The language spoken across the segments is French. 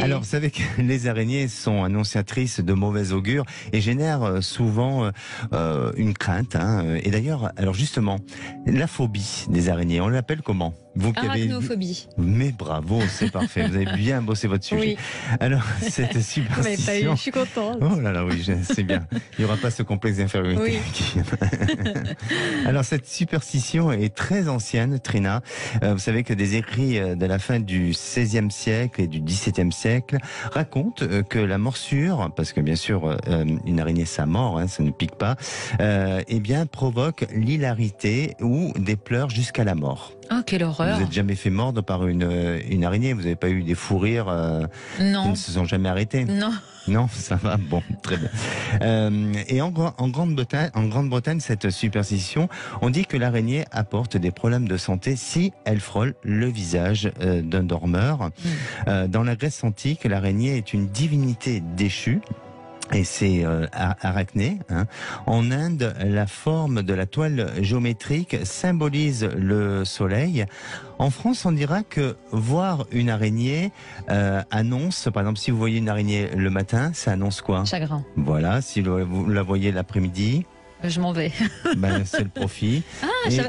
Alors, vous savez que les araignées sont annonciatrices de mauvais augure et génèrent souvent une crainte. Et d'ailleurs, alors justement, la phobie des araignées, on l'appelle comment? Vous qui avez... Arachnophobie. Mais bravo, c'est parfait. Vous avez bien bossé votre sujet. Oui. Alors, cette superstition... Je suis contente. Oh là là, oui, c'est bien. Il n'y aura pas ce complexe d'infériorité. Oui. Alors, cette superstition est très ancienne, Trina. Vous savez que des écrits de la fin du XVIe siècle et du XVIIe siècle racontent que la morsure, parce que bien sûr, une araignée, ça mord, ça ne pique pas, eh bien, provoque l'hilarité ou des pleurs jusqu'à la mort. Oh, quelle horreur. Vous n'êtes jamais fait mordre par une araignée? Vous n'avez pas eu des fous rires qui ne se sont jamais arrêtés? Non. Non, ça va, bon, très bien. Et en Grande-Bretagne, cette superstition, on dit que l'araignée apporte des problèmes de santé si elle frôle le visage d'un dormeur. Dans la Grèce antique, l'araignée est une divinité déchue. Et c'est Arachné. En Inde, la forme de la toile géométrique symbolise le soleil. En France, on dira que voir une araignée annonce, par exemple, si vous voyez une araignée le matin, ça annonce quoi? Chagrin. Voilà, si vous la voyez l'après-midi, Je m'en vais. c'est le profit.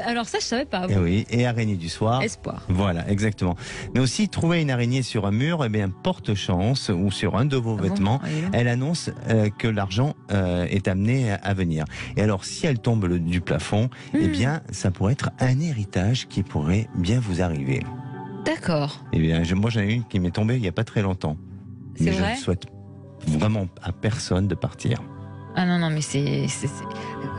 Alors ça, je savais pas. Et oui, et araignée du soir. Espoir. Voilà, exactement. Mais aussi, trouver une araignée sur un mur, porte chance, ou sur un de vos vêtements, elle annonce que l'argent est amené à venir. Et alors, si elle tombe du plafond, ça pourrait être un héritage qui pourrait bien vous arriver. D'accord. Eh bien, moi, j'en ai une qui m'est tombée il n'y a pas très longtemps. C'est mais vrai? je ne souhaite vraiment à personne de partir. Ah non, mais c'est...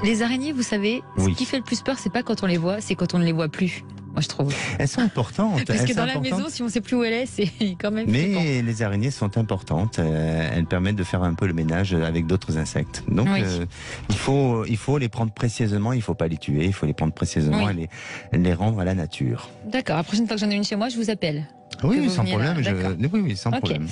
Les araignées, vous savez, ce qui fait le plus peur, c'est pas quand on les voit, c'est quand on ne les voit plus. Moi, je trouve. Elles sont importantes. Parce que dans la maison, si on ne sait plus où elle est, c'est quand même flippant. Mais les araignées sont importantes. Elles permettent de faire un peu le ménage avec d'autres insectes. Donc, il faut les prendre précieusement. Il ne faut pas les tuer. Il faut les prendre précieusement et les rendre à la nature. D'accord. La prochaine fois que j'en ai une chez moi, je vous appelle. Oui, sans problème. Oui, sans problème.